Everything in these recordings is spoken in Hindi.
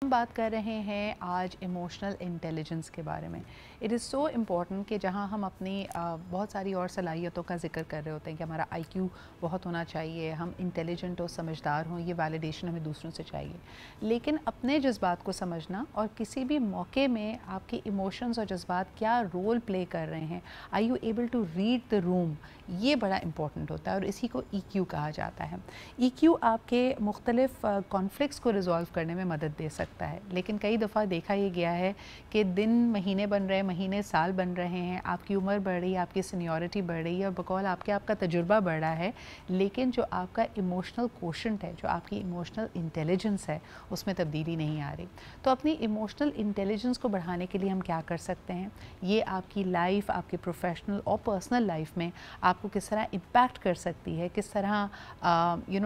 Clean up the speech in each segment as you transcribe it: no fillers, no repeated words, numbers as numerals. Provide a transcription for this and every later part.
हम बात कर रहे हैं आज इमोशनल इंटेलिजेंस के बारे में। इट इज़ सो इम्पॉर्टेंट कि जहां हम अपनी बहुत सारी और सलाहियतों का जिक्र कर रहे होते हैं कि हमारा आईक्यू बहुत होना चाहिए, हम इंटेलिजेंट और समझदार हों, ये वैलिडेशन हमें दूसरों से चाहिए, लेकिन अपने जज्बात को समझना और किसी भी मौके में आपके इमोशंस और जज्बात क्या रोल प्ले कर रहे हैं, are you able to read the room, ये बड़ा इंपॉर्टेंट होता है और इसी को EQ कहा जाता है। EQ आपके मुख्तलिफ कॉन्फ्लिक्ट्स को रिजॉल्व करने में मदद दे सकता है, लेकिन कई दफ़ा देखा ये गया है कि दिन महीने बन रहे हैं, महीने साल बन रहे हैं, आपकी उम्र बढ़ रही है, आपकी सीनियरिटी बढ़ रही है और बकौल आपका तजुर्बा बढ़ रहा है, लेकिन जो आपका इमोशनल कोशेंट है, जो आपकी इमोशनल इंटेलिजेंस है, उसमें तब्दीली नहीं आ रही। तो अपनी इमोशनल इंटेलिजेंस को बढ़ाने के लिए हम क्या कर सकते हैं, ये आपकी लाइफ, आपकी प्रोफेशनल और पर्सनल लाइफ में आपको किस तरह इम्पैक्ट कर सकती है, किस तरह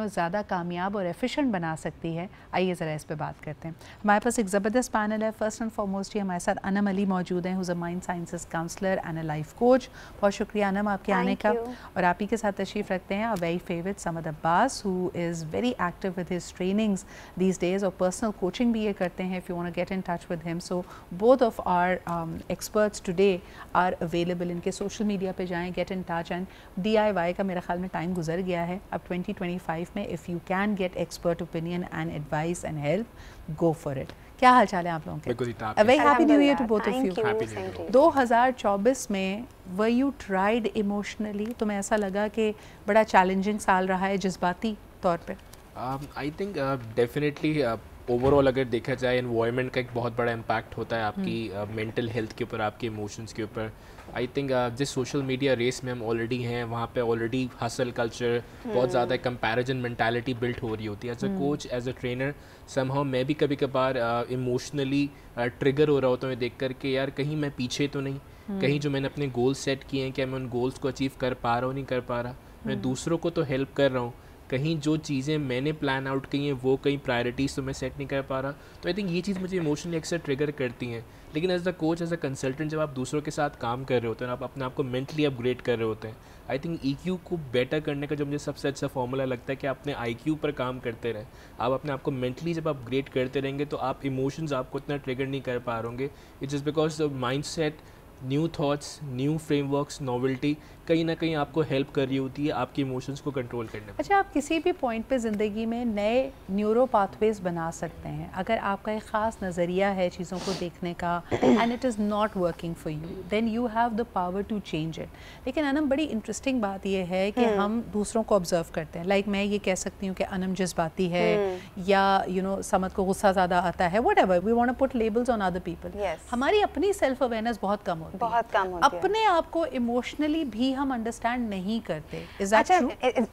ज़्यादा कामयाब और एफिशिएंट बना सकती है। आइए ज़रा इस पे बात करते हैं। हमारे पास एक ज़बरदस्त पैनल है। फर्स्ट एंड फॉरमोस्ट ही हमारे साथ अनम अली मौजूद हैं, who's a mind sciences counsellor and a life coach. बहुत शुक्रिया अनम आपके आने का। और आप ही के साथ तशरीफ़ रखते हैं a very favourite Samad Abbas, who is very active with his trainings these days और पर्सनल कोचिंग भी ये करते हैं। If you want to get in touch with him, so both of our experts today are available. इनके सोशल मीडिया पे जाएँ, get in touch. And DIY का मेरा ख्याल में टाइम गुजर गया है, अब 2025 में if you can get expert opinion and advice and help, go for it. क्या हाल चाल है आप लोगों के? Very happy new year to both of you. 2024 में वर यू ट्राइड इमोशनली, तुम्हें ऐसा लगा कि बड़ा चैलेंजिंग साल रहा है जज्बाती तौर पे? आई थिंक डेफिनेटली ओवरऑल अगर देखा जाए एनवायरनमेंट का एक बहुत बड़ा इम्पैक्ट होता है आपकी मेंटल हेल्थ के ऊपर, आपके इमोशंस के ऊपर। आई थिंक जिस सोशल मीडिया रेस में हम ऑलरेडी हैं, वहाँ पे ऑलरेडी हसल कल्चर, बहुत ज़्यादा कंपैरिजन मेंटालिटी बिल्ट हो रही होती है। As a coach, as a trainer, somehow मैं भी कभी कभार इमोशनली ट्रिगर हो रहा होता हूँ देख कर के, यार कहीं मैं पीछे तो नहीं, कहीं जो मैंने अपने गोल्स सेट किए हैं, क्या मैं उन गोल्स को अचीव कर पा रहा हूँ, नहीं कर पा रहा, मैं दूसरों को तो हेल्प कर रहा हूँ, कहीं जो चीज़ें मैंने प्लान आउट की हैं वो कहीं प्रायोरिटीज़ तो मैं सेट नहीं कर पा रहा। तो आई थिंक ये चीज़ मुझे इमोशनली अक्सर ट्रिगर करती हैं। लेकिन as a coach, as a consultant, जब आप दूसरों के साथ काम कर रहे होते हैं, आप अपने आप को मेंटली अपग्रेड कर रहे होते हैं, आई थिंक EQ को बेटर करने का जो मुझे सबसे अच्छा फॉर्मूला लगता है कि अपने IQ पर काम करते रहें। आप अपने आप को मेंटली जब अपग्रेड करते रहेंगे तो आप इमोशंस आपको इतना ट्रिगर नहीं कर पा रहोगे। It's just because mind set, new thoughts, new frameworks, novelty कहीं ना कहीं आपको हेल्प कर रही होती है आपके इमोशंस को कंट्रोल करने में। अच्छा, आप किसी भी पॉइंट पे ज़िंदगी में नए न्यूरो पाथवेज बना सकते हैं अगर आपका एक ख़ास नज़रिया है चीज़ों को देखने का, and it is not working for you, then you have the power to change it. लेकिन अनम, बड़ी इंटरेस्टिंग बात यह है कि हम दूसरों को ऑब्जर्व करते हैं। लाइक मैं ये कह सकती हूँ कि अनम जज्बाती है, या समद को गुस्सा ज़्यादा आता है, whatever we want to put labels on other people. हमारी अपनी सेल्फ अवेयरनेस बहुत कम होती है, अपने आप को इमोशनली भी हम अंडरस्टैंड नहीं करते। Is that true?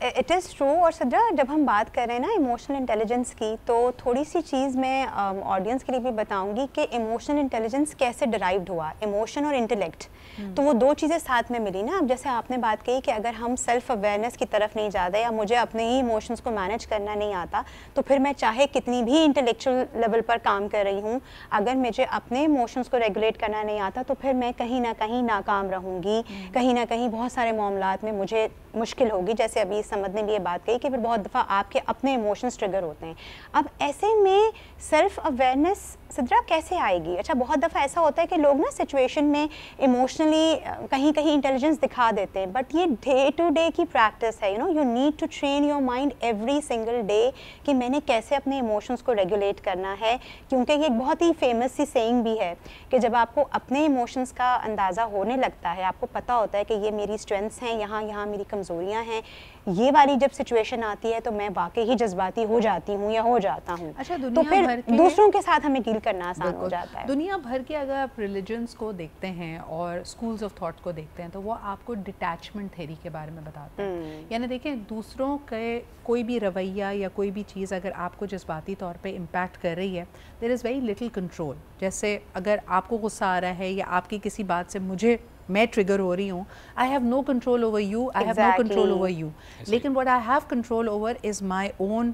It is true. और सदरा, जब हम बात कर रहे हैं ना इमोशनल इंटेलिजेंस की, तो थोड़ी सी चीज़ मैं ऑडियंस के लिए भी बताऊंगी कि इमोशनल इंटेलिजेंस कैसे डिराइव्ड हुआ। इमोशन और इंटेलेक्ट, तो वो दो चीज़ें साथ में मिली ना। अब जैसे आपने बात कही कि अगर हम सेल्फ अवेयरनेस की तरफ नहीं जाते या मुझे अपने ही इमोशंस को मैनेज करना नहीं आता, तो फिर मैं चाहे कितनी भी इंटेलेक्चुअल लेवल पर काम कर रही हूँ, अगर मुझे अपने इमोशंस को रेगुलेट करना नहीं आता तो फिर मैं कहीं ना कहीं नाकाम रहूँगी, कहीं ना कहीं बहुत सारे मामलात में मुझे मुश्किल होगी। जैसे अभी समझ ने भी ये बात कही कि फिर बहुत दफ़ा आपके अपने इमोशंस ट्रिगर होते हैं। अब ऐसे में सेल्फ अवेयरनेस सिद्रा कैसे आएगी? अच्छा, बहुत दफ़ा ऐसा होता है कि लोग ना सिचुएशन में इमोशनली कहीं कहीं इंटेलिजेंस दिखा देते हैं, बट ये डे टू डे की प्रैक्टिस है। You need to train your mind every single day कि मैंने कैसे अपने इमोशंस को रेगुलेट करना है। क्योंकि ये एक बहुत ही फेमस सी सेइंग भी है कि जब आपको अपने इमोशंस का अंदाज़ा होने लगता है, आपको पता होता है कि ये मेरी स्ट्रेंथ्स हैं, यहाँ मेरी कमज़ोरियाँ हैं, ये वाली जब सिचुएशन आती है तो मैं वाकई ही जज्बाती हो जाती हूँ या हो जाता हूँ। अच्छा, तो फिर दूसरों के साथ हमें डील करना आसान हो जाता है। दुनिया भर के अगर आप रिलीजन्स को देखते हैं और स्कूल्स ऑफ थॉट को देखते हैं तो वो आपको डिटैचमेंट थ्योरी के बारे में बताते हैं। यानी देखें, दूसरों के कोई भी रवैया या कोई भी चीज़ अगर आपको जज्बाती तौर पे इम्पैक्ट कर रही है, there is very little control. जैसे अगर आपको गुस्सा आ रहा है या आपकी किसी बात से मैं ट्रिगर हो रही हूँ, I have no control over you, I have no control over you, लेकिन what I have control over is my own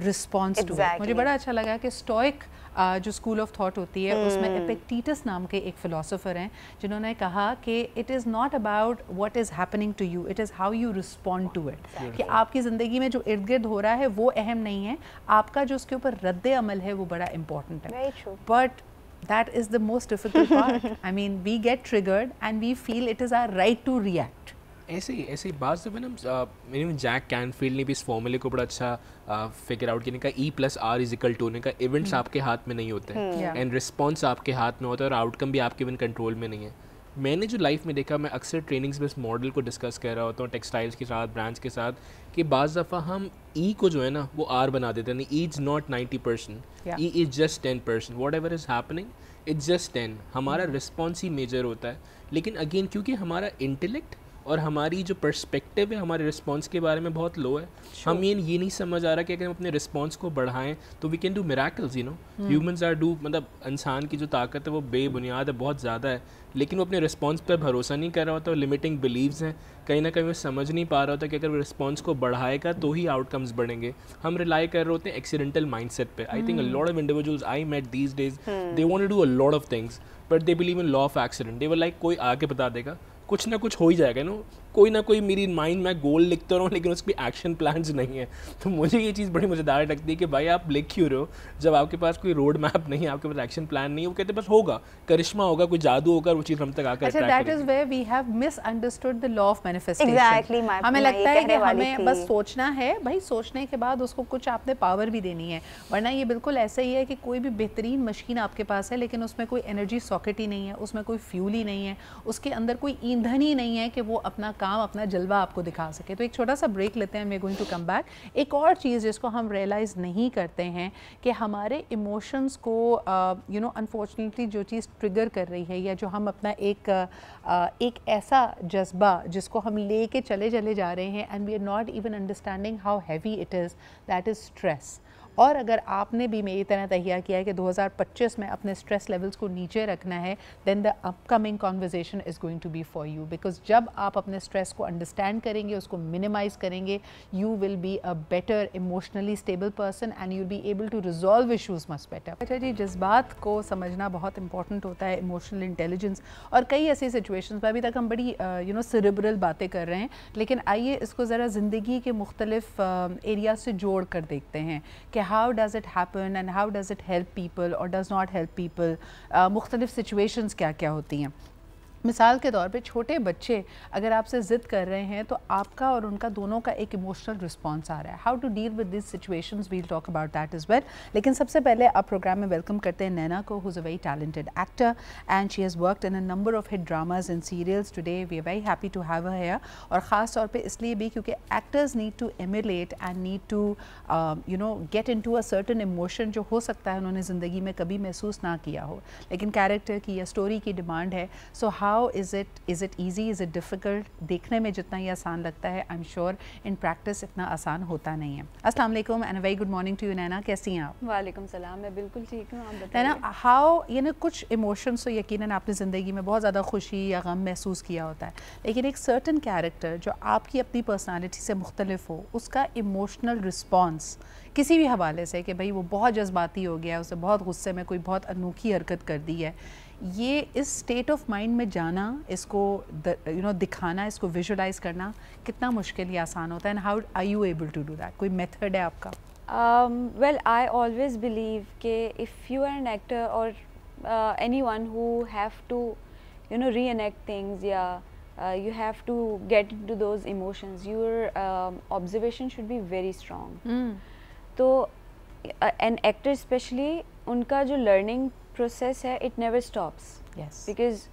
response to it. मुझे बड़ा अच्छा लगा कि स्टोइक जो स्कूल ऑफ थॉट होती है उसमें एपिक्टेटस नाम के एक फ़िलासफ़र हैं जिन्होंने कहा कि it is not about what is happening to you, it is how you respond to it. कि आपकी ज़िंदगी में जो इर्द गिर्द हो रहा है वो अहम नहीं है, आपका जो उसके ऊपर रद्द अमल है वो बड़ा इंपॉर्टेंट है। But that is the most difficult part. I mean, we get triggered and we feel it is our right to react. ऐसे बात जब ना जैक कैनफील्ड ने भी इस फॉर्मूले को बड़ा अच्छा फिगर आउट किया, E+R=2 का इवेंट्स आपके हाथ में नहीं होते हैं एंड रिस्पॉन्स आपके हाथ में होता है और आउटकम भी आपके इवन कंट्रोल में नहीं है। मैंने जो लाइफ में देखा, मैं अक्सर ट्रेनिंग्स में इस मॉडल को डिस्कस कर रहा होता हूँ टेक्सटाइल्स के साथ, ब्रांड्स के साथ, कि बाज़ दफ़ा हम ई को जो है ना वो आर बना देते हैं। E is not 90%, E is just 10%, whatever is happening it's just 10। हमारा रिस्पॉन्स ही मेजर होता है। लेकिन अगेन क्योंकि हमारा इंटेलेक्ट और हमारी जो पर्सपेक्टिव है हमारे रिस्पॉन्स के बारे में बहुत लो है, हम ये नहीं समझ आ रहा कि अगर हम अपने रिस्पॉन्स को बढ़ाएं तो we can do miracles, you know. Humans are do, मतलब इंसान की जो ताकत है वो बेबुनियाद है, बहुत ज़्यादा है, लेकिन वो अपने रिस्पॉन्स पर भरोसा नहीं कर रहा होता, लिमिटिंग बिलीव्स हैं, कहीं ना कहीं वो समझ नहीं पा रहा होता कि अगर वो रिस्पॉन्स को बढ़ाएगा तो ही आउटकम्स बढ़ेंगे। हम रिलाई कर रहे होते हैं एक्सीडेंटल माइंडसेट पे। I think a lot of individuals I met these days, they want to do a lot of things but they believe in law of accident. They were like कोई आके बता देगा, कुछ ना कुछ हो ही जाएगा, नो, कोई ना कोई मेरी माइंड में गोल लिखता रहूँ लेकिन उसकी एक्शन प्लान्स नहीं है। तो मुझे ये चीज़ बड़ी मज़ेदार लगती है कि भाई आप लिख क्यों रहे हो जब आपके पास कोई रोड मैप नहीं है, आपके पास एक्शन प्लान नहीं है। वो कहते बस होगा, करिश्मा होगा, कोई जादू होगा, वो चीज़ हम तक आकर। अच्छा, that is where we have misunderstood the law of manifestation. हमें लगता है कि हमें बस सोचना है, भाई सोचने के बाद उसको कुछ आपने पावर भी देनी है, वरना ये बिल्कुल ऐसा ही है कि कोई भी बेहतरीन मशीन आपके पास है लेकिन उसमें कोई एनर्जी सॉकेट ही नहीं है, उसमें कोई फ्यूल ही नहीं है, उसके अंदर कोई ईंधन ही नहीं है कि वो अपना काम, अपना जलवा आपको दिखा सके। तो एक छोटा सा ब्रेक लेते हैं, we are going to come back. एक और चीज़ जिसको हम रियलाइज़ नहीं करते हैं कि हमारे इमोशंस को यू नो अनफॉर्चुनेटली जो चीज़ ट्रिगर कर रही है, या जो हम अपना एक ऐसा जज्बा जिसको हम ले के चले जा रहे हैं and we are not even understanding how heavy it is, that is stress. और अगर आपने भी मेरी तरह तैयार किया है कि 2025 में अपने स्ट्रेस लेवल्स को नीचे रखना है, then the upcoming conversation is going to be for you, because जब आप अपने स्ट्रेस को अंडरस्टैंड करेंगे, उसको मिनिमाइज़ करेंगे, you will be a better emotionally stable person and you will be able to resolve issues much better. अच्छा जी, जज्बात को समझना बहुत इंपॉर्टेंट होता है, इमोशनल इंटेलिजेंस। और कई ऐसी सिचुएशंस में अभी तक हम बड़ी यू नो सेरेब्रल बातें कर रहे हैं, लेकिन आइए इसको ज़रा ज़िंदगी के मुख्तलिफ एरिया से जोड़ कर देखते हैं कि how does it happen and how does it help people or does not help people, मुख्तलिफ situations क्या क्या होती हैं। मिसाल के तौर पे छोटे बच्चे अगर आपसे ज़िद कर रहे हैं तो आपका और उनका दोनों का एक इमोशनल रिस्पॉन्स आ रहा है। How to deal with this situations, we'll talk about that as well. लेकिन सबसे पहले आप प्रोग्राम में वेलकम करते हैं नैना को, who is a very talented actor and she has worked in a number of hit dramas and serials. Today we are very happy to have her here, और ख़ास तौर पे इसलिए भी क्योंकि actors need to emulate and need to you know get into a certain emotion जो हो सकता है उन्होंने ज़िंदगी में कभी महसूस ना किया हो, लेकिन कैरेक्टर की या स्टोरी की डिमांड है। So how is it easy, is it difficult? देखने में जितना ही आसान लगता है, I am sure in practice इतना आसान होता नहीं है। अस्सलाम वालेकुम and very good morning to you Naina, कैसी हैं आप? वालेकुम सलाम, मैं बिल्कुल ठीक हूँ, आप बताइए। नैना, हाउ, यानी कुछ इमोशंस तो यकीनन आपने ज़िंदगी में बहुत ज़्यादा खुशी या गम महसूस किया होता है, लेकिन एक सर्टन कैरेक्टर जो आपकी अपनी पर्सनालिटी से मुख्तलिफ हो, उसका इमोशनल रिस्पॉन्स किसी भी हवाले से कि भाई वो बहुत जज्बाती हो गया, उसे बहुत गुस्से में कोई बहुत अनोखी हरकत कर दी है, ये इस स्टेट ऑफ माइंड में जाना, इसको यू नो दिखाना, इसको विजुलाइज करना कितना मुश्किल या आसान होता है, and how are you able to do that? कोई मेथड है आपका? Well, I always believe कि if you are an actor or anyone who have to you know reenact things, you have to get into those emotions, your observation should be very strong. तो an actor especially, उनका जो learning process है, it never stops. Yes. Because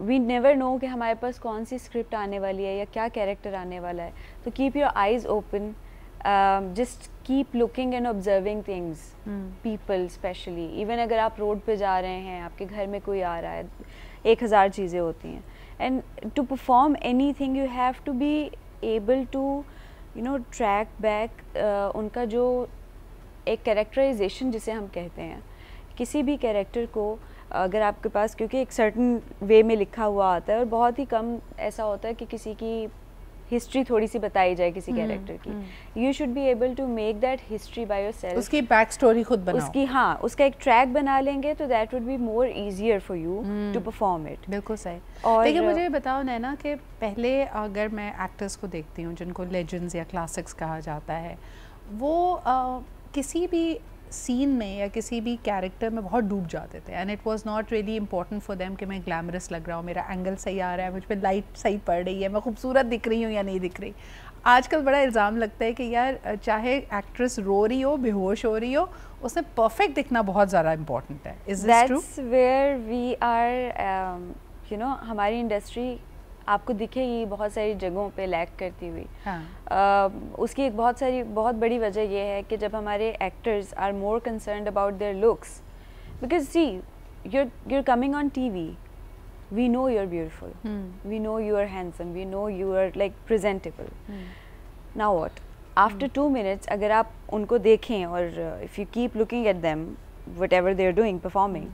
we never know कि हमारे पास कौन सी स्क्रिप्ट आने वाली है या क्या कैरेक्टर आने वाला है। तो keep your eyes open, just keep looking and observing things, people especially. Even अगर आप रोड पे जा रहे हैं, आपके घर में कोई आ रहा है, 1000 चीज़ें होती हैं। And to perform anything you have to be able to you know track back उनका जो एक कैरेक्टराइजेशन जिसे हम कहते हैं, किसी भी कैरेक्टर को अगर आपके पास, क्योंकि एक सर्टन वे में लिखा हुआ आता है और बहुत ही कम ऐसा होता है कि किसी की हिस्ट्री थोड़ी सी बताई जाए किसी कैरेक्टर की, you should be able to make that history by yourself, उसकी बैक स्टोरी खुद बनाओ, उसकी हाँ उसका एक ट्रैक बना लेंगे तो that would be more easier for you to perform it. बिल्कुल सही। और लेकिन मुझे बताओ नैना कि पहले अगर मैं एक्टर्स को देखती हूँ जिनको लेजेंड्स या क्लासिक्स कहा जाता है, वो किसी भी सीन में या किसी भी कैरेक्टर में बहुत डूब जाते थे and it was not really important for them कि मैं ग्लैमरस लग रहा हूँ, मेरा एंगल सही आ रहा है, मुझ पर लाइट सही पड़ रही है, मैं खूबसूरत दिख रही हूँ या नहीं दिख रही। आजकल बड़ा इल्ज़ाम लगता है कि यार चाहे एक्ट्रेस रो रही हो, बेहोश हो रही हो, उसने परफेक्ट दिखना बहुत ज़्यादा इंपॉर्टेंट है। Is this true? That's where we are you know, हमारी इंडस्ट्री आपको दिखेगी बहुत सारी जगहों पे लैग करती हुई। उसकी एक बहुत बड़ी वजह ये है कि जब हमारे actors are more concerned about their looks, because see you're coming on TV, we know you're beautiful, we know you are handsome, we know you are like presentable. Now what? After 2 minutes अगर आप उनको देखें और if you keep looking at them whatever they're doing performing,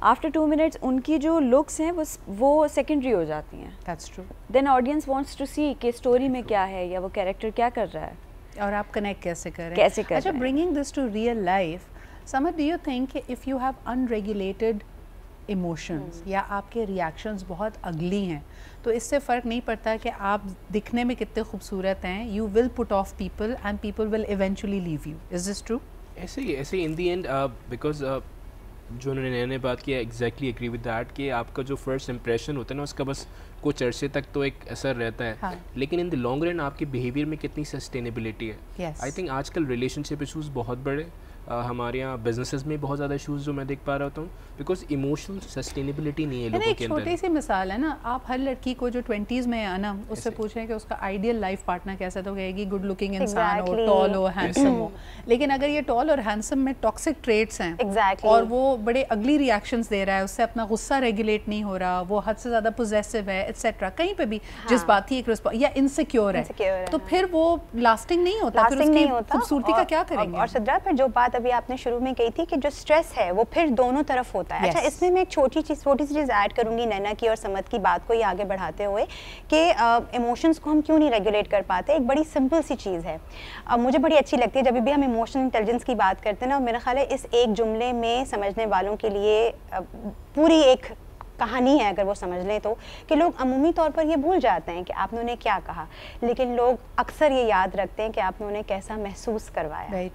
after 2 minutes उनकी जो लुक्स हैं वो सेकेंडरी हो जाती हैं। That's true. Then audience wants to see कि स्टोरी में क्या है या वो कैरेक्टर क्या कर रहा है और आप कनेक्ट कैसे कर रहे हैं, कैसे कर अच्छा, bringing this to real life, समझ do you think if you have unregulated emotions या आपके रिएक्शंस बहुत अगली हैं तो इससे फ़र्क नहीं पड़ता कि आप दिखने में कितने खूबसूरत हैं, you will put off people and people will eventually leave you, is this true? ऐसे इन दी एंड बिकॉज जो उन्होंने नए बात किया, एग्जैक्टली एग्री विद दैट कि आपका जो फर्स्ट इंप्रेशन होता है ना उसका बस कुछ अरसे तक तो एक असर रहता है, हाँ. लेकिन इन द लॉन्ग रन आपके बिहेवियर में कितनी सस्टेनेबिलिटी है। yes. आई थिंक आजकल रिलेशनशिप इशूज़ बहुत बड़े, हमारे यहाँ बिजनेसेस में बहुत ज़्यादा इशूज़ जो मैं देख पा रहा हूँ, बिकॉज इमोशनल सस्टेनेबिलिटी नहीं है लोगों के अंदर। छोटी सी मिसाल है ना, आप हर लड़की को जो 20s में है ना उससे पूछें कि उसका आइडियल लाइफ पार्टनर कैसा, तो कहेगी गुड लुकिंग इंसान हो, टॉल हो, हैंडसम हो। लेकिन अगर ये टॉल और हैंडसम में टॉक्सिक ट्रेट्स हैं और वो बड़े अगली रिएक्शंस दे रहा है, उससे अपना गुस्सा रेगुलेट नहीं हो रहा, वो हद से ज़्यादा पोजेसिव है एटसेट्रा, कहीं पे भी जिस बात ही एक या इनसिक्योर है, तो फिर वो लास्टिंग नहीं होता, फिर उसकी खूबसूरती का क्या करेंगे। और सिद्रा, फिर जो बात अभी आपने शुरू में कही थी कि जो स्ट्रेस है वो फिर दोनों तरफ होता है। अच्छा, इसमें मैं एक छोटी सी चीज़ ऐड करूंगी नैना की और समत की बात को ही आगे बढ़ाते हुए कि इमोशंस को हम क्यों नहीं रेगुलेट कर पाते। एक बड़ी सिंपल सी चीज़ है, मुझे बड़ी अच्छी लगती है जब भी हम इमोशनल इंटेलिजेंस की बात करते हैं ना, मेरा ख्याल है इस एक जुमले में समझने वालों के लिए पूरी एक कहानी है अगर वो समझ लें तो, कि लोग अमूमी तौर पर ये भूल जाते हैं कि आपने उन्हें क्या कहा, लेकिन लोग अक्सर ये याद रखते हैं कि आपने उन्हें कैसा महसूस करवाया।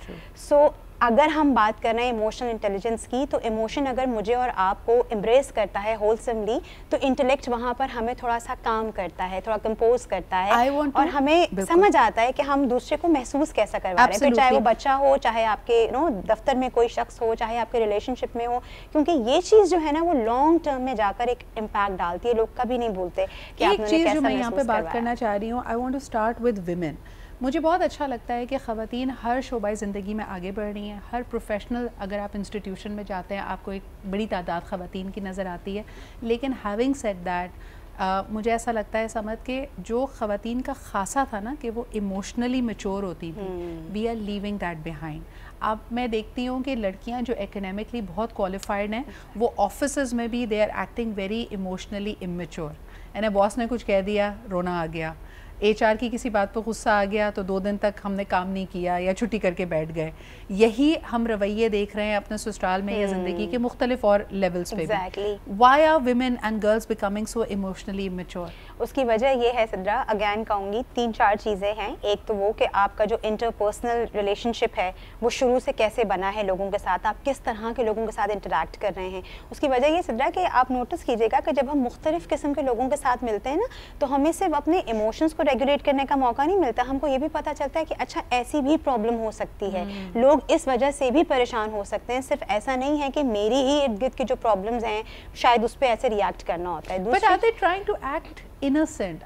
सो अगर हम बात कर रहे हैं इमोशनल इंटेलिजेंस की, तो इमोशन अगर मुझे और आपको एम्ब्रेस करता है होलसमली, तो इंटेलेक्ट वहाँ पर हमें थोड़ा सा काम करता है, थोड़ा कंपोज करता है और हमें समझ आता है कि हम दूसरे को महसूस कैसा करवा रहे हैं, फिर चाहे वो बच्चा हो, चाहे आपके दफ्तर में कोई शख्स हो, चाहे आपके रिलेशनशिप में हो, क्योंकि ये चीज़ जो है ना वो लॉन्ग टर्म में जाकर एक इम्पैक्ट डालती है। लोग कभी नहीं भूलते कि एक चीज़ जो मैं यहाँ पे बात करना चाह रही हूँ, I want to start with women. मुझे बहुत अच्छा लगता है कि ख़वातीन हर शोबाए ज़िंदगी में आगे बढ़ रही हैं, हर प्रोफेशनल, अगर आप इंस्टीट्यूशन में जाते हैं आपको एक बड़ी तादाद ख़वातीन की नज़र आती है। लेकिन हैविंग सेड दैट मुझे ऐसा लगता है समझ के जो ख़वातीन का ख़ासा था ना कि वो इमोशनली मैच्योर होती थी, we are leaving that behind. अब मैं देखती हूँ कि लड़कियाँ जो एकेडमिकली बहुत क्वालिफाइड हैं वो ऑफिसेज़ में भी they are acting very emotionally immature. यानी बॉस ने कुछ कह दिया, रोना आ गया, HR की किसी बात पर गुस्सा आ गया तो 2 दिन तक हमने काम नहीं किया या छुट्टी करके बैठ गए। यही हम रवैये देख रहे हैं अपने ससुराल में या ज़िंदगी के मुख्तलिफ और लेवल्स पे भी। Why are women and girls becoming so emotionally immature? उसकी वजह ये है सिद्रा, अगैन कहूँगी 3-4 चीज़ें हैं। एक तो वो कि आपका जो इंटरपर्सनल रिलेशनशिप है वो शुरू से कैसे बना है लोगों के साथ, आप किस तरह के लोगों के साथ इंटरेक्ट कर रहे हैं। उसकी वजह ये सिद्रा कि आप नोटिस कीजिएगा कि जब हम मुख्तलिफ़ किस्म के लोगों के साथ मिलते हैं ना, तो हमें सिर्फ अपने इमोशंस को रेगुलेट करने का मौका नहीं मिलता, हमको ये भी पता चलता है कि अच्छा ऐसी भी प्रॉब्लम हो सकती है, लोग इस वजह से भी परेशान हो सकते हैं। सिर्फ ऐसा नहीं है कि मेरी ही इर्द गिर्द की जो प्रॉब्लम्स हैं शायद उस पर ऐसे रिएक्ट करना होता है। But are they trying to act innocent?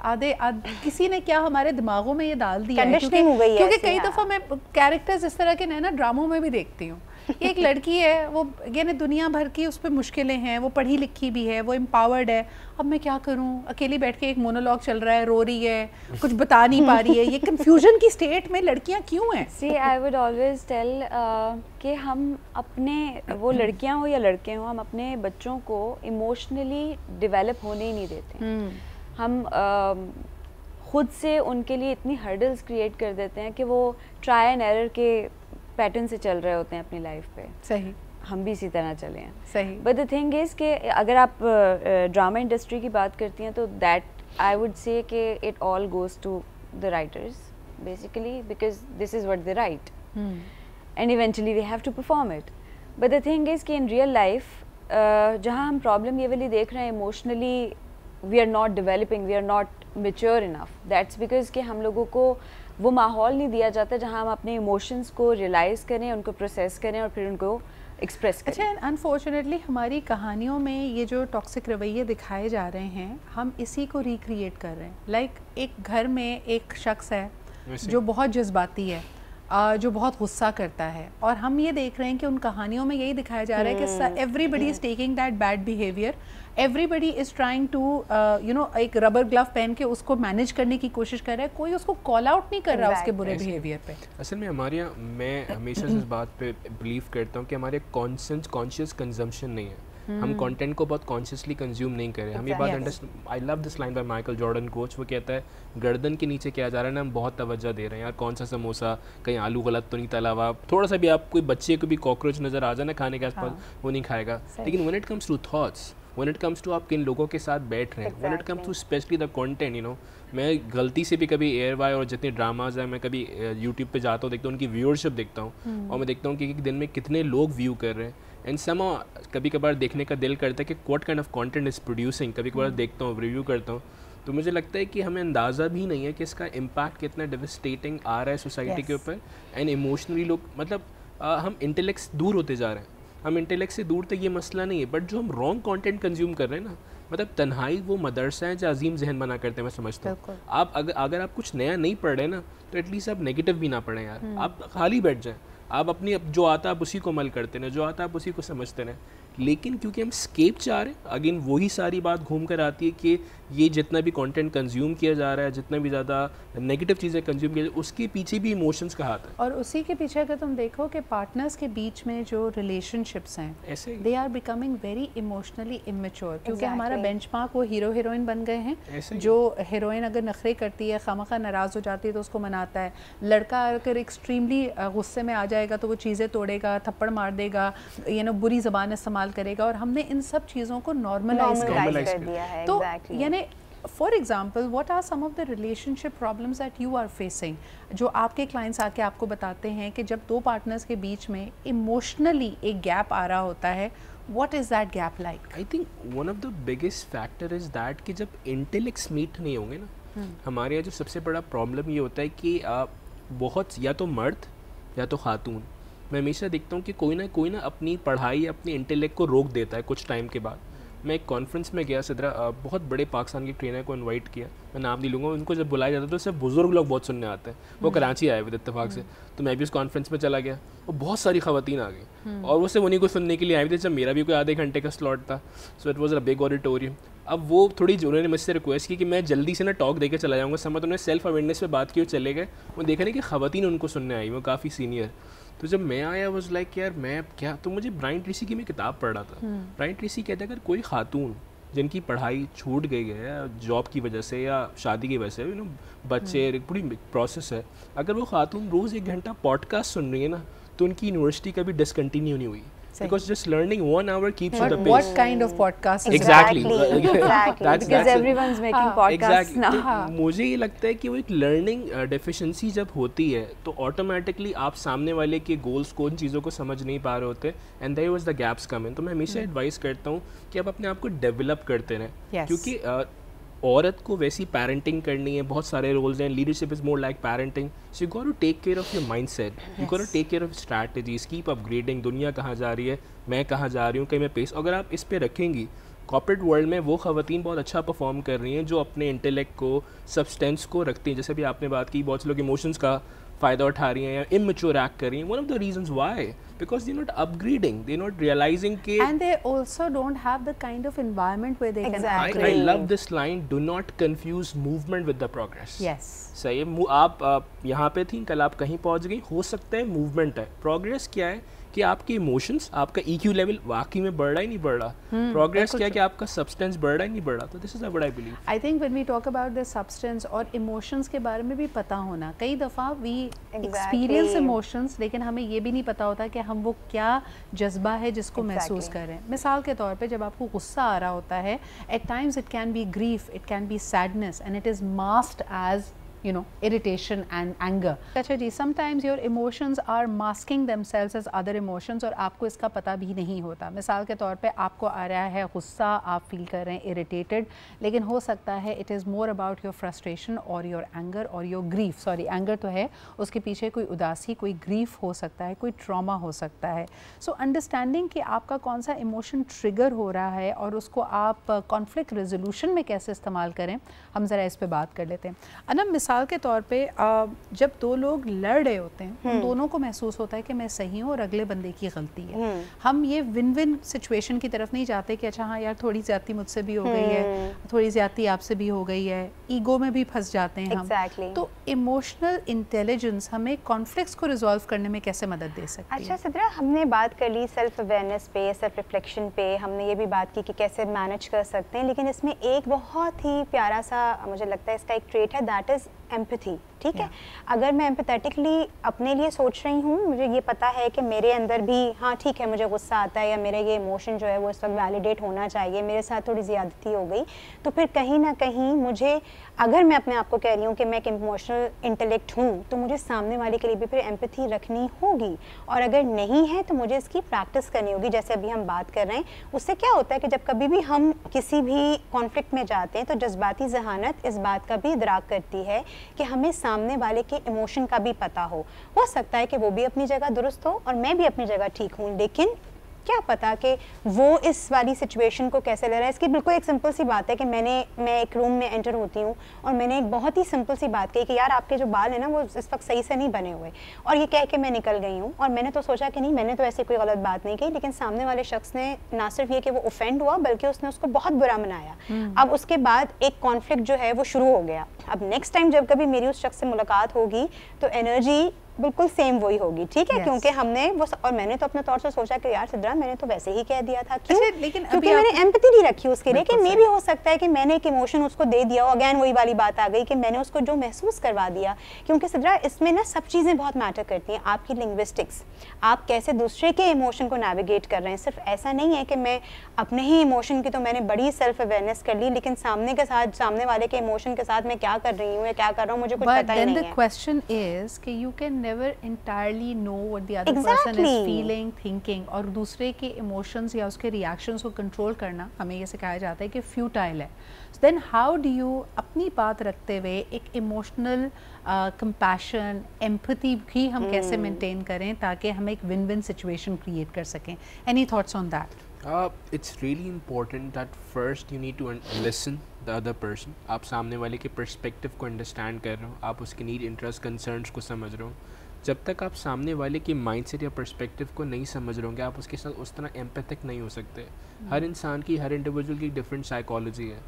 किसी ने क्या हमारे दिमागों में ये डाल दिया है? क्योंकि कई दफ़ा मैं कैरेक्टर्स इस तरह के ना ड्रामों में भी देखती हूँ। एक लड़की है, वो यानी दुनिया भर की उस पर मुश्किलें हैं, वो पढ़ी लिखी भी है, वो एम्पावर्ड है, अब मैं क्या करूँ, अकेली बैठ के एक मोनोलॉग चल रहा है, रो रही है, कुछ बता नहीं पा रही है। ये कंफ्यूजन की स्टेट में लड़कियाँ क्यों हैं? सी आई वुड ऑलवेज टेल कि हम अपने, वो लड़कियाँ हो या लड़के हो, हम अपने बच्चों को इमोशनली डेवलप होने ही नहीं देते। हम खुद से उनके लिए इतनी हर्डल्स क्रिएट कर देते हैं कि वो ट्राई एंड एरर के पैटर्न से चल रहे होते हैं अपनी लाइफ पे। सही, हम भी इसी तरह चले हैं। सही। बट द थिंग इज़ कि अगर आप ड्रामा इंडस्ट्री की बात करती हैं तो दैट आई वुड से कि it all goes to the writers basically, because this is what they write and eventually we have to perform it. But the thing is कि इन रियल लाइफ जहाँ हम प्रॉब्लम ये वाली देख रहे हैं, emotionally we are not developing, we are not mature enough. That's because कि हम लोगों को वो माहौल नहीं दिया जाता जहाँ हम अपने इमोशंस को रियलाइज़ करें, उनको प्रोसेस करें और फिर उनको एक्सप्रेस करें। अच्छा, अनफॉर्चुनेटली हमारी कहानियों में ये जो टॉक्सिक रवैये दिखाए जा रहे हैं, हम इसी को रिक्रिएट कर रहे हैं। लाइक एक घर में एक शख्स है जो बहुत जज्बाती है, जो बहुत गुस्सा करता है, और हम ये देख रहे हैं कि उन कहानियों में यही दिखाया जा रहा है कि everybody is taking that bad behaviour, everybody is trying to एक रबर ग्लव पहन के उसको मैनेज करने की कोशिश कर रहा है, कोई उसको कॉल आउट नहीं कर रहा उसके बुरे बिहेवियर पे। असल में हमारे यहाँ, मैं हमेशा इस बात पे बिलीव करता हूँ कि हमारे कॉन्शियस कंजम्पशन नहीं है। हम कंटेंट को बहुत कॉन्शियसली कंज्यूम नहीं करें। हम ये बात I love this line by Michael Jordan coach, वो कहता है गर्दन के नीचे क्या जा रहा है ना, हम बहुत तवज्जो दे रहे हैं यार, कौन सा समोसा, कहीं आलू गलत तो नहीं तला हुआ, थोड़ा सा भी आप कोई बच्चे को भी कॉकरोच नज़र आ जाए ना खाने के आसपास, वो नहीं खाएगा। लेकिन when it comes to thoughts, when it comes to आप किन लोगों के साथ बैठ रहे हैं, when it comes to specially the content, you know, मैं गलती से भी कभी एयरवाई और जितने ड्रामाज हैं, मैं कभी यूट्यूब पे जाता हूँ, देखता हूँ उनकी व्यूअरशिप देखता हूँ, और मैं देखता हूँ कि एक दिन में कितने लोग व्यू कर रहे हैं। एंड सम कभी कभार देखने का दिल करता है कि what kind of content is producing. कभी कभार देखता हूँ, रिव्यू करता हूँ, तो मुझे लगता है कि हमें अंदाज़ा भी नहीं है कि इसका इम्पैक्ट कितना डेविस्टेटिंग आ रहा है सोसाइटी के ऊपर। एंड इमोशनली लोग, मतलब हम इंटेलेक्ट से दूर होते जा रहे हैं। हम इंटेलेक्ट से दूर तक ये मसला नहीं है, बट जो हम रॉन्ग कंटेंट कंज्यूम कर रहे हैं ना, मतलब तन्हाई वो मदरसा है जो अजीम जहन बना करते हैं, मैं समझता हूँ। आप अगर आप कुछ नया नहीं पढ़ रहे ना, तो एटलीस्ट आप नेगेटिव भी ना पढ़ें यार, आप खाली बैठ जाएं, आप अपनी जो आता है आप उसी को अमल करते हैं, जो आता है आप उसी को समझते हैं। लेकिन क्योंकि हम स्केप चाह रहे हैं, अगेन वही सारी बात घूम कर आती है कि ये जितना भी कंटेंट कंज्यूम किया जा रहा है, जितना भी ज़्यादा नेगेटिव चीज़ें कंज्यूम किया, उसके पीछे भी इमोशंस का हाथ है। और उसी के पीछे अगर तुम देखो कि पार्टनर्स के बीच में जो रिलेशनशिप्स हैं, ऐसे they are becoming very emotionally immature, क्योंकि हमारा बेंचमार्क वो हीरो हीरोइन बन गए हैं। जो हीरोइन अगर नखरे करती है, खामखा नाराज़ हो जाती है तो उसको मनाता है, लड़का अगर एक्सट्रीमली गुस्से में आ जाएगा तो वो चीज़ें तोड़ेगा, थप्पड़ मार देगा, बुरी ज़बान इस्तेमाल करेगा, और हमने इन सब चीज़ों को नॉर्मलाइज कर दिया है। तो यानी for example, what are some of the relationship problems that you are facing, जो आपके क्लाइंट्स आके आपको बताते हैं कि जब दो पार्टनर्स के बीच में इमोशनली एक गैप आ रहा होता है, what is that gap like? I think one of the biggest factor is that कि जब इंटेलेक्ट्स मीट नहीं होंगे ना, हमारे यहाँ जो सबसे बड़ा प्रॉब्लम ये होता है कि बहुत या तो मर्द या तो खातून, मैं हमेशा देखता हूँ कि कोई ना अपनी पढ़ाई, अपनी इंटेलेक्ट को रोक देता है कुछ टाइम के बाद। मैं एक कॉन्फ्रेंस में गया सिद्रा, बहुत बड़े पाकिस्तान के ट्रेनर को इनवाइट किया, मैं नाम नहीं लूँगा, उनको जब बुलाया जाता है तो सिर्फ बुजुर्ग लोग बहुत सुनने आते हैं, वो कराची आए हुए इत्तेफाक से, तो मैं भी उस कॉन्फ्रेंस में चला गया और बहुत सारी ख़वातीन आ गई और वो सिर्फ उन्हीं को सुनने के लिए आए थे, जब मेरा भी कोई आधे घंटे का स्लॉट था। So it was a big auditorium. अब वो थोड़ी उन्होंने मुझसे रिक्वेस्ट की कि मैं जल्दी से ना टॉक देके चला जाऊँगा, समय तो उन्होंने सेल्फ अवेयरनेस पे बात की और चले गए। वो देखा नहीं कि ख़वातीन उनको सुनने आई, वो काफ़ी सीनियर। तो जब मैं आया वाज लाइक यार मैं क्या, तो मुझे ब्रायन ट्रेसी की मैं किताब पढ़ रहा था। ब्रायन ट्रेसी कहता है अगर कोई खातून जिनकी पढ़ाई छूट गई है जॉब की वजह से या शादी की वजह से, बच्चे, एक पूरी प्रोसेस है, अगर वो खातून रोज़ 1 घंटा पॉडकास्ट सुन रही है ना, तो उनकी यूनिवर्सिटी का भी डिसकंटिन्यू नहीं हुई। Because just learning 1 hour keeps you the pace. What kind of podcast is exactly. Because everyone's making podcasts now. मुझे ये लगता है कि वो एक लर्निंग डेफिशिएंसी जब होती है तो ऑटोमेटिकली आप सामने वाले के गोल्स को, उन चीज़ों को समझ नहीं पा रहे होते, and there was the gaps come in. तो मैं हमेशा एडवाइस करता हूँ कि आप अपने आप को डेवलप करते रहें, क्योंकि औरत को वैसी पेरेंटिंग करनी है, बहुत सारे रोल्स हैं, leadership is more like parenting, so you got to take care of your mindset, you got to take care of strategies, keep upgrading, दुनिया कहाँ जा रही है, मैं कहाँ जा रही हूँ, कहीं मैं पेस, अगर आप इस पे रखेंगी, कॉर्पोरेट वर्ल्ड में वो ख़वातीन बहुत अच्छा परफॉर्म कर रही हैं जो अपने इंटेलेक्ट को, सब्सटेंस को रखती हैं, जैसे भी आपने बात की, बहुत से लोग इमोशंस का फ़ायदा उठा रही हैं या इमेच्योर एक्ट कर रही हैं। One of the reasons why, because they're not upgrading, they're not realizing ke, and they also don't have the kind of environment where they can upgrade. I love this line, do not confuse movement with the progress. Yes, सही है, आप यहाँ पे थी, कल आप कहीं पहुँच गई, हो सकता है मूवमेंट है, प्रोग्रेस क्या है कि आपके इमोशंस, आपका EQ लेवल वाकई में बढ़ रहा ही नहीं बढ़ रहा, प्रोग्रेस क्या कि आपका सब्सटेंस बढ़ रहा ही नहीं बढ़ रहा। तो this is what I believe. I think when we talk about the substance और इमोशंस के बारे में भी पता होना, कई दफ़ा वी एक्सपीरियंस इमोशंस लेकिन हमें ये भी नहीं पता होता कि हम वो क्या जज्बा है जिसको महसूस कर रहे हैं। मिसाल के तौर पे जब आपको गुस्सा आ रहा होता है, at times it can be grief, it can be sadness and it is masked as irritation and anger. अच्छा जी, sometimes your emotions are masking themselves as other emotions और आपको इसका पता भी नहीं होता। मिसाल के तौर पे आपको आ रहा है गुस्सा, आप फील कर रहे हैं irritated, लेकिन हो सकता है it is more about your frustration or your anger or your grief. Sorry, anger तो है, उसके पीछे कोई उदासी, कोई grief हो सकता है, कोई trauma हो सकता है। So understanding कि आपका कौन सा emotion trigger हो रहा है और उसको आप conflict resolution में कैसे इस्तेमाल करें, हम ज़रा इस पे बात कर लेते हैं। अनम, मिसाल के तौर पे जब दो लोग लड़ रहे होते हैं, उन दोनों को महसूस होता है कि मैं सही हूँ और अगले बंदे की गलती है। हम ये विन विन सिचुएशन की तरफ नहीं जाते कि अच्छा हाँ यार थोड़ी ज्यादती मुझसे भी हो गई है, थोड़ी ज्यादती आपसे भी हो गई है, ईगो में भी फंस जाते हैं हम। तो इमोशनल इंटेलिजेंस हमें कॉन्फ्लिक्ट्स को रिजॉल्व करने में कैसे मदद दे सकती है? अच्छा सिद्रा, हमने बात कर ली सेल्फ अवेयरनेस पे, सेल्फ रिफ्लेक्शन पे, हमने ये भी बात की कि कैसे मैनेज कर सकते हैं, लेकिन इसमें एक बहुत ही प्यारा सा मुझे लगता है इसका एक ट्रेट है, दैट इज़ एम्पैथी। ठीक है, अगर मैं एम्पैथेटिकली अपने लिए सोच रही हूँ, मुझे ये पता है कि मेरे अंदर भी हाँ ठीक है मुझे गुस्सा आता है या मेरा ये इमोशन जो है वो इस वक्त वैलिडेट होना चाहिए, मेरे साथ थोड़ी ज़्यादती हो गई, तो फिर कहीं ना कहीं मुझे, अगर मैं अपने आप को कह रही हूँ कि मैं एक इमोशनल इंटेलेक्ट हूँ, तो मुझे सामने वाले के लिए भी फिर एम्पैथी रखनी होगी, और अगर नहीं है तो मुझे इसकी प्रैक्टिस करनी होगी। जैसे अभी हम बात कर रहे हैं, उससे क्या होता है कि जब कभी भी हम किसी भी कॉन्फ्लिक्ट में जाते हैं तो जज्बाती जहानत इस बात का भी इदराक करती है कि हमें सामने वाले के इमोशन का भी पता हो सकता है कि वो भी अपनी जगह दुरुस्त हो और मैं भी अपनी जगह ठीक हूँ, लेकिन क्या पता कि वो इस वाली सिचुएशन को कैसे ले रहा है। इसकी बिल्कुल एक सिंपल सी बात है कि मैं एक रूम में एंटर होती हूँ और मैंने एक बहुत ही सिंपल सी बात कही कि यार आपके जो बाल है ना वो इस वक्त सही से नहीं बने हुए, और ये कह के मैं निकल गई हूँ, और मैंने तो सोचा कि नहीं मैंने तो ऐसी कोई गलत बात नहीं कही, लेकिन सामने वाले शख्स ने ना सिर्फ ये कि वो ऑफेंड हुआ बल्कि उसने उसको बहुत बुरा मनाया। अब उसके बाद एक कॉन्फ्लिक्ट जो है वो शुरू हो गया। अब नेक्स्ट टाइम जब कभी मेरी उस शख्स से मुलाकात होगी तो एनर्जी बिल्कुल सेम वही होगी, ठीक है, क्योंकि हमने वो, और मैंने तो अपने तौर से सोचा कि यार सिद्रा मैंने तो वैसे ही कह दिया था, क्यों? लेकिन क्योंकि मैंने एम्पैथी नहीं रखी उसके लिए कि मे भी हो सकता है कि मैंने एक इमोशन उसको दे दिया हो, अगेन वही वाली बात आ गई कि मैंने उसको जो महसूस करवा दिया। क्योंकि सिद्रा इसमें ना सब चीज़ें बहुत मैटर करती हैं, आपकी लिंग्विस्टिक्स, आप कैसे दूसरे के इमोशन को नेविगेट कर रहे हैं। सिर्फ ऐसा नहीं है कि मैं अपने ही इमोशन की तो मैंने बड़ी सेल्फ अवेयरनेस कर ली, लेकिन सामने वाले के इमोशन के साथ मैं क्या कर रही हूँ या क्या कर रहा हूँ मुझे कुछ पता ही नहीं है। But then the question is कि you can never entirely know what the other person is feeling, thinking, और दूसरे के इमोशंस या उसके रिएक्शंस को कंट्रोल करना हमें ये सिखाया जाता है कि फ्यूटाइल है। देन हाउ डू यू अपनी बात रखते हुए एक इमोशनल कंपैशन, एम्पैथी भी हम कैसे मेंटेन करें ताकि हम एक विन विन सिचुएशन क्रिएट कर सकें? Any thoughts on that? It's really important that first you need to listen the other person. आप सामने वाले के पर्सपेक्टिव को अंडरस्टैंड कर रहे हो, आप उसके नीड, इंटरेस्ट, कंसर्न्स को समझ रहे हो। जब तक आप सामने वाले के माइंडसेट या पर्सपेक्टिव को नहीं समझ रहे होंगे, आप उसके साथ उस तरह एम्पैथिक नहीं हो सकते। हर इंसान की, हर इंडिविजुअल की डिफरेंट साइकोलॉजी है।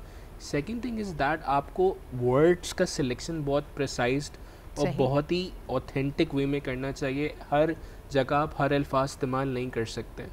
सेकेंड थिंग इज़ दैट आपको वर्ड्स का सिलेक्शन बहुत प्रिसाइज्ड और बहुत ही ऑथेंटिक वे में करना चाहिए। हर जगह आप हर अल्फाज इस्तेमाल नहीं कर सकते।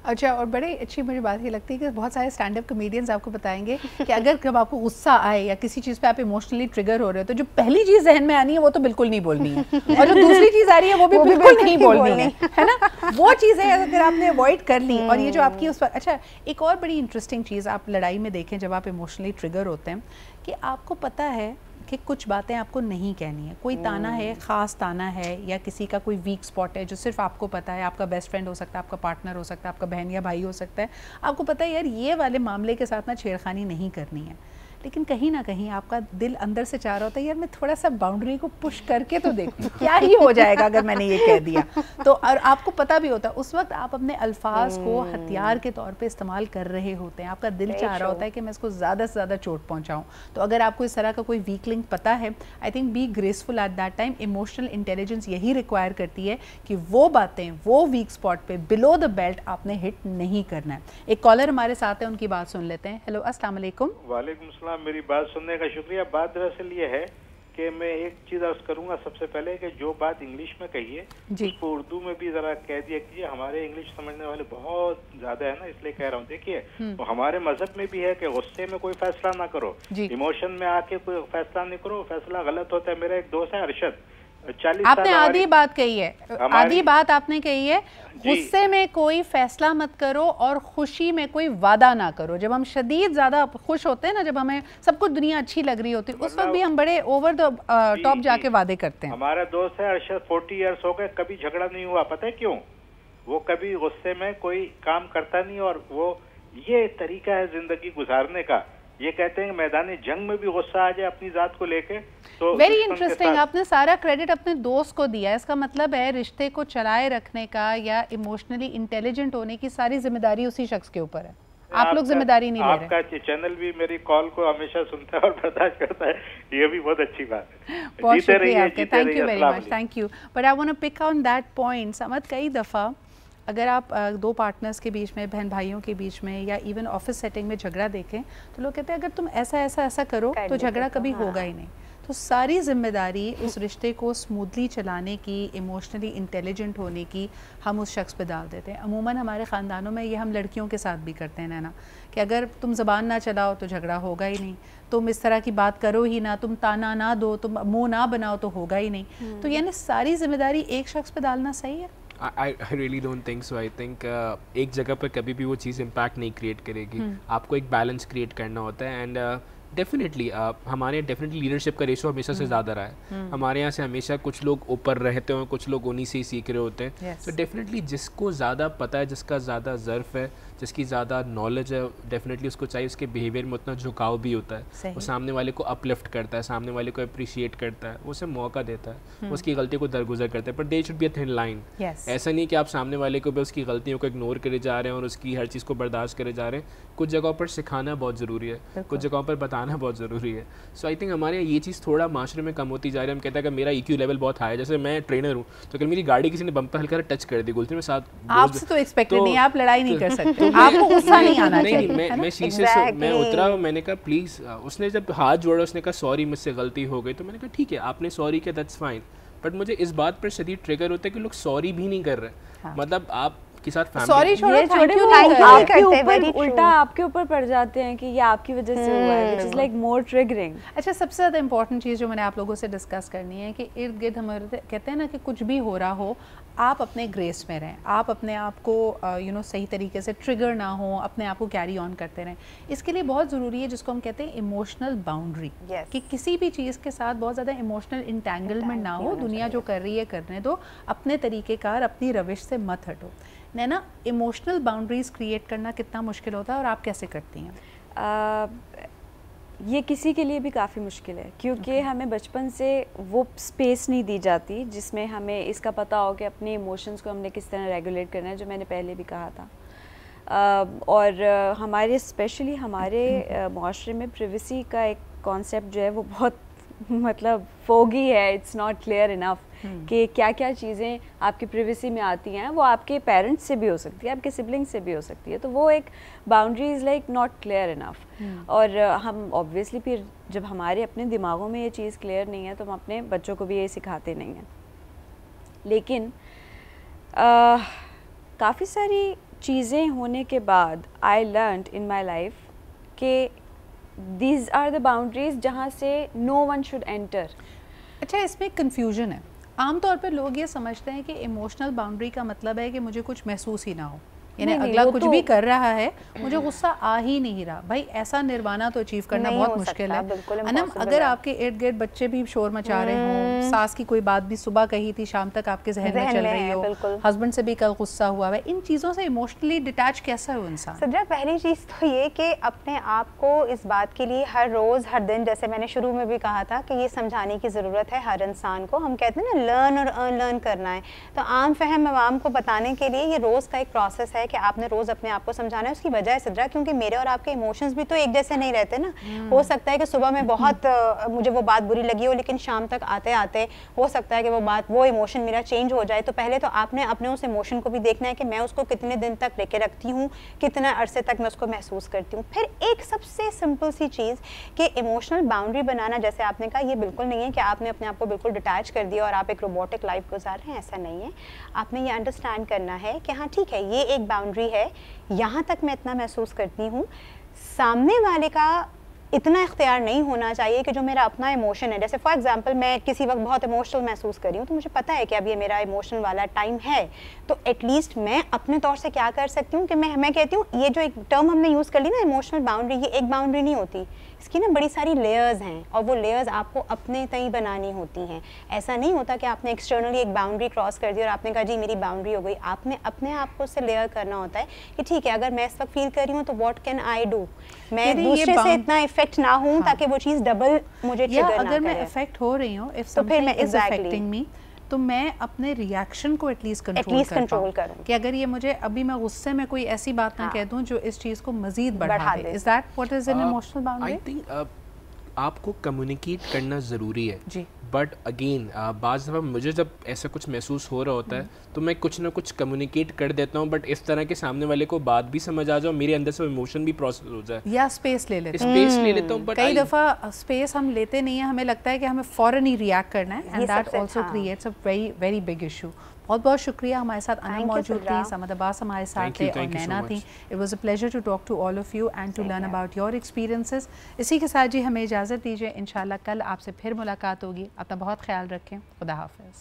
अच्छा, और बड़े अच्छी मुझे बात ये लगती है कि बहुत सारे स्टैंड अप कॉमेडियंस आपको बताएंगे कि अगर जब आपको गुस्सा आए या किसी चीज़ पे आप इमोशनली ट्रिगर हो रहे हो तो जो पहली चीज़ जहन में आनी है वो तो बिल्कुल नहीं बोलनी है, और जो दूसरी चीज़ आ रही है वो भी बिल्कुल नहीं बोलनी है ना। वो चीज़ें अगर आपने अवॉइड कर ली और ये जो आपकी उस पर, अच्छा एक और बड़ी इंटरेस्टिंग चीज़ आप लड़ाई में देखें जब आप इमोशनली ट्रिगर होते हैं कि आपको पता है कि कुछ बातें आपको नहीं कहनी है, कोई ताना है, ख़ास ताना है या किसी का कोई वीक स्पॉट है जो सिर्फ आपको पता है, आपका बेस्ट फ्रेंड हो सकता है, आपका पार्टनर हो सकता है, आपका बहन या भाई हो सकता है, आपको पता है यार ये वाले मामले के साथ ना छेड़खानी नहीं करनी है, लेकिन कहीं ना कहीं आपका दिल अंदर से चाह रहा होता है यार मैं थोड़ा सा बाउंड्री को पुश करके तो देखूं क्या ही हो जाएगा अगर मैंने ये कह दिया तो। और आपको पता भी होता है उस वक्त आप अपने अल्फाज को हथियार के तौर पे इस्तेमाल कर रहे होते हैं, आपका दिल चाह रहा होता है कि मैं इसको ज़्यादा से ज़्यादा चोट पहुंचाऊं। तो अगर आपको इस तरह का कोई वीक लिंक पता है, I think be graceful at that time. Emotional intelligence यही रिक्वायर करती है कि वो बातें, वो वीक स्पॉट पे बिलो द बेल्ट आपने हिट नहीं करना है। एक कॉलर हमारे साथ है, उनकी बात सुन लेते हैं। हेलो, अस्सलाम वालेकुम। वालेकुम सलाम, मेरी बात सुनने का शुक्रिया। बात दरअसल ये है कि मैं एक चीज अर्ज करूंगा सबसे पहले कि जो बात इंग्लिश में कही है उसको उर्दू में भी जरा कह दिया कीजिए। हमारे इंग्लिश समझने वाले बहुत ज्यादा है ना, इसलिए कह रहा हूँ। देखिए तो हमारे मजहब में भी है कि गुस्से में कोई फैसला ना करो, इमोशन में आके कोई फैसला नहीं करो, फैसला गलत होता है। मेरा एक दोस्त है अरशद, 40 आपने आधी बात कही है, आधी बात आपने कही है, गुस्से में कोई फैसला मत करो और खुशी में कोई वादा ना करो। जब हम शदीद ज्यादा खुश होते हैं ना, जब हमें सब कुछ दुनिया अच्छी लग रही होती है, उस वक्त भी हम बड़े ओवर द टॉप जाके वादे करते हैं। हमारा दोस्त है अरशद, 40 इयर्स हो गए, कभी झगड़ा नहीं हुआ। पता है क्यों? वो कभी गुस्से में कोई काम करता नहीं, और वो ये तरीका है जिंदगी गुजारने का। ये कहते हैं मैदान जंग में भी गुस्सा आ जाए अपनी जात को लेके तो वेरी इंटरेस्टिंग। आपने सारा क्रेडिट अपने दोस्त को दिया, इसका मतलब है रिश्ते को चलाए रखने का या इमोशनली इंटेलिजेंट होने की सारी जिम्मेदारी उसी शख्स के ऊपर है, आप लोग जिम्मेदारी नहीं ले रहे। आपका चैनल भी मेरी कॉल को हमेशा सुनता है और बर्दाश्त करता है, ये भी बहुत अच्छी बात है। बहुत शुक्रिया आपके, thank you very much, thank you. But I want to pick on that point. समझ, कई दफ़ा अगर आप दो पार्टनर्स के बीच में, बहन भाइयों के बीच में, या इवन ऑफिस सेटिंग में झगड़ा देखें तो लोग कहते हैं अगर तुम ऐसा ऐसा ऐसा करो तो झगड़ा कभी होगा ही नहीं। तो सारी जिम्मेदारी उस रिश्ते को स्मूथली चलाने की, इमोशनली इंटेलिजेंट होने की हम उस शख्स पे डाल देते हैं। अमूमन हमारे ख़ानदानों में ये हम लड़कियों के साथ भी करते हैं ना, कि अगर तुम ज़बान ना चलाओ तो झगड़ा होगा ही नहीं, तुम इस तरह की बात करो ही ना, तुम ताना ना दो, तुम मुँह ना बनाओ तो होगा ही नहीं। तो यानी सारी जिम्मेदारी एक शख्स पे डालना सही है? I really don't think so. I think एक जगह पर कभी भी वो चीज़ इम्पैक्ट नहीं क्रिएट करेगी। आपको एक बैलेंस क्रिएट करना होता है। एंड डेफिनेटली हमारे डेफिनेटली लीडरशिप का रेशो हमेशा से ज़्यादा रहा है। हमारे यहाँ से हमेशा कुछ लोग ऊपर रहते हैं, कुछ लोग उन्हीं से ही सीख रहे होते हैं। तो डेफिनेटली जिसको ज़्यादा पता है, जिसका ज़्यादा ज़र्फ है, जिसकी ज़्यादा नॉलेज है, डेफिनेटली उसको चाहिए उसके बिहेवियर में उतना झुकाव भी होता है। वो सामने वाले को अपलिफ्ट करता है, सामने वाले को अप्रिशिएट करता है, उसे मौका देता है, उसकी गलती को दरगुजर करता है। But there should be a thin line. ऐसा नहीं कि आप सामने वाले को भी उसकी गलतियों को इग्नोर करे जा रहे हैं और उसकी हर चीज़ को बर्दाश्त करे जा रहे हैं। कुछ जगहों पर सिखाना बहुत ज़रूरी है, कुछ जगहों पर बताना बहुत ज़रूरी है। सो आई थिंक हमारे ये चीज़ थोड़ा माशरे में कम होती जा रही है। हम कहते हैं कि मेरा EQ लेवल बहुत हाई है। जैसे मैं ट्रेनर हूँ, तो अगर मेरी गाड़ी किसी ने बम्पर हल्का टच कर दी गुलती में साथ, आपसे तो एक्सपेक्टेड नहीं, आप लड़ाई नहीं कर सकते, आपको गुस्सा नहीं आना चाहिए। मैं शीशे से मैं उतरा, मैंने कहा प्लीज़, उसने जब हाथ जोड़ा उसने कहा सॉरी मुझसे गलती हो गई, तो मैंने कहा ठीक है आपने सॉरी किया, दैट्स फाइन। बट मुझे इस बात पर शदीद ट्रिगर होता है कि लोग सॉरी भी नहीं कर रहे। मतलब आप के साथ सॉरी छोड़ो, उल्टा आपके ऊपर पड़ जाते हैं कि ये आपकी वजह से हुआ है, which is like more triggering. अच्छा, सबसे ज़्यादा इंपॉर्टेंट चीज़ जो मैंने आप लोगों से डिस्कस करनी है कि इर्द गिर्द हमारे कहते हैं ना कि कुछ भी हो रहा हो, आप अपने ग्रेस में रहें, आप अपने आप को सही तरीके से ट्रिगर ना हो, अपने आप को कैरी ऑन करते रहें। इसके लिए बहुत ज़रूरी है जिसको हम कहते हैं इमोशनल बाउंड्री, कि किसी भी चीज़ के साथ बहुत ज़्यादा इमोशनल इंटेंगलमेंट ना हो। दुनिया जो कर रही है करने दो, अपने तरीक़ेकार, अपनी रविश से मत हटो। नैना, इमोशनल बाउंड्रीज क्रिएट करना कितना मुश्किल होता है और आप कैसे करती हैं? ये किसी के लिए भी काफ़ी मुश्किल है, क्योंकि हमें बचपन से वो स्पेस नहीं दी जाती जिसमें हमें इसका पता हो कि अपने इमोशंस को हमने किस तरह रेगुलेट करना है, जो मैंने पहले भी कहा था। और हमारे स्पेशली हमारे माशरे में प्रिवेसी का एक कॉन्सेप्ट जो है वो बहुत मतलब फोगी है। इट्स नॉट क्लियर इनफ कि क्या क्या चीज़ें आपकी प्रिवेसी में आती हैं, वो आपके पेरेंट्स से भी हो सकती है, आपके सिबलिंग से भी हो सकती है। तो वो एक boundary is like not clear enough. और हम ऑब्वियसली फिर जब हमारे अपने दिमागों में ये चीज़ क्लियर नहीं है तो हम अपने बच्चों को भी ये सिखाते नहीं हैं। लेकिन काफ़ी सारी चीज़ें होने के बाद I learned in my life कि दीज आर द बाउंड्रीज जहाँ से नो वन शुड एंटर। अच्छा, इसमें कंफ्यूजन है। आमतौर पर लोग ये समझते हैं कि इमोशनल बाउंड्री का मतलब है कि मुझे कुछ महसूस ही ना हो, यानी अगला कुछ भी कर रहा है मुझे गुस्सा आ ही नहीं रहा। भाई ऐसा निर्वाणा तो अचीव करना बहुत मुश्किल है। अनम, अगर आपके इर्द गिर्द बच्चे भी शोर मचा रहे हों, सास की कोई बात भी सुबह कही थी शाम तक आपके जहन में चल रही हो, हस्बैंड से भी कल गुस्सा हुआ है, इन चीज़ों से इमोशनली डिटैच कैसा हो इंसान? सदरा, पहली चीज़ तो ये कि अपने आप को इस बात के लिए हर रोज़ हर दिन, जैसे मैंने शुरू में भी कहा था कि ये समझाने की ज़रूरत है हर इंसान को। हम कहते हैं ना लर्न और अनलर्न करना है, तो आम फहम अवाम को बताने के लिए ये रोज़ का एक प्रोसेस है है कि आपने रोज़ अपने आप को समझाना है, उसकी वजह है सिद्रा क्योंकि मेरे और आपके इमोशंस भी तो एक जैसे नहीं रहते ना। हो सकता है कि सुबह में बहुत मुझे वो बात बुरी लगी हो, लेकिन शाम तक आते आते हो सकता है कि वो इमोशन मेरा चेंज हो जाए। तो पहले तो आपने अपने उस इमोशन को भी देखना है कि मैं उसको कितने दिन तक लेके रखती हूँ, कितना अरसे तक मैं उसको महसूस करती हूँ। फिर एक सबसे सिंपल सी चीज़ कि इमोशनल बाउंड्री बनाना, जैसे आपने कहा, ये बिल्कुल नहीं है कि आपने अपने आप को बिल्कुल डिटैच कर दिया और आप एक रोबोटिक लाइफ गुजार रहे हैं, ऐसा नहीं है। आपने ये अंडरस्टैंड करना है कि हाँ ठीक है, ये एक बाउंड्री है, यहाँ तक मैं इतना महसूस करती हूँ। सामने वाले का इतना इख्तियार नहीं होना चाहिए कि जो मेरा अपना इमोशन है, जैसे फॉर एग्जांपल मैं किसी वक्त बहुत इमोशनल महसूस कर रही हूँ, तो मुझे पता है कि अब ये मेरा इमोशनल वाला टाइम है, तो एटलीस्ट मैं अपने तौर से क्या कर सकती हूँ कि मैं कहती हूँ, ये जो एक टर्म हमने यूज़ कर ली ना इमोशनल बाउंड्री, ये एक बाउंड्री नहीं होती, इसकी ना बड़ी सारी लेयर्स हैं और वो लेयर्स आपको अपने तय बनानी होती हैं। ऐसा नहीं होता कि आपने एक्सटर्नली एक बाउंड्री क्रॉस कर दी और आपने कहा जी मेरी बाउंड्री हो गई। आपने अपने आप को उससे लेयर करना होता है कि ठीक है, अगर मैं इस वक्त फील कर रही हूँ तो व्हाट कैन आई डू, मैं दूसरे से इतना इफेक्ट ना हूँ ताकि वो चीज़ डबल मुझे ट्रिगर ना करे। अगर मैं इफेक्ट हो रही हूँ, इफ समथिंग इज अफेक्टिंग मी, तो मैं अपने रिएक्शन को एटलीस्ट कंट्रोल करूँ कि अगर ये मुझे अभी मैं गुस्से में कोई ऐसी बात ना कह दूं जो इस चीज़ को मजीद बढ़ा दे। Is that what is an emotional boundary? I think आपको कम्युनिकेट करना ज़रूरी है जी, बट अगेन बाज़ दफ़ा मुझे जब ऐसा कुछ महसूस हो रहा होता है तो मैं कुछ ना कुछ कम्युनिकेट कर देता हूँ, बट इस तरह के सामने वाले को बात भी समझ आ जाए, मेरे अंदर से इमोशन भी प्रोसेस हो जाए, या स्पेस ले लेता हूँ। बट कई दफ़ा स्पेस हम लेते नहीं है, हमें लगता है कि हमें फ़ौरन ही रिएक्ट करना है, and that also creates a very very big issue. बहुत बहुत शुक्रिया, हमारे साथ अना मौजूद थी, समद अब्बास हमारे साथ थे और नैना थी। It was a pleasure to talk to all of you and to learn about your experiences. इसी के साथ जी हमें इजाज़त दीजिए, इंशाल्लाह कल आपसे फिर मुलाकात होगी। अपना बहुत ख्याल रखें, खुदा हाफ़िज़।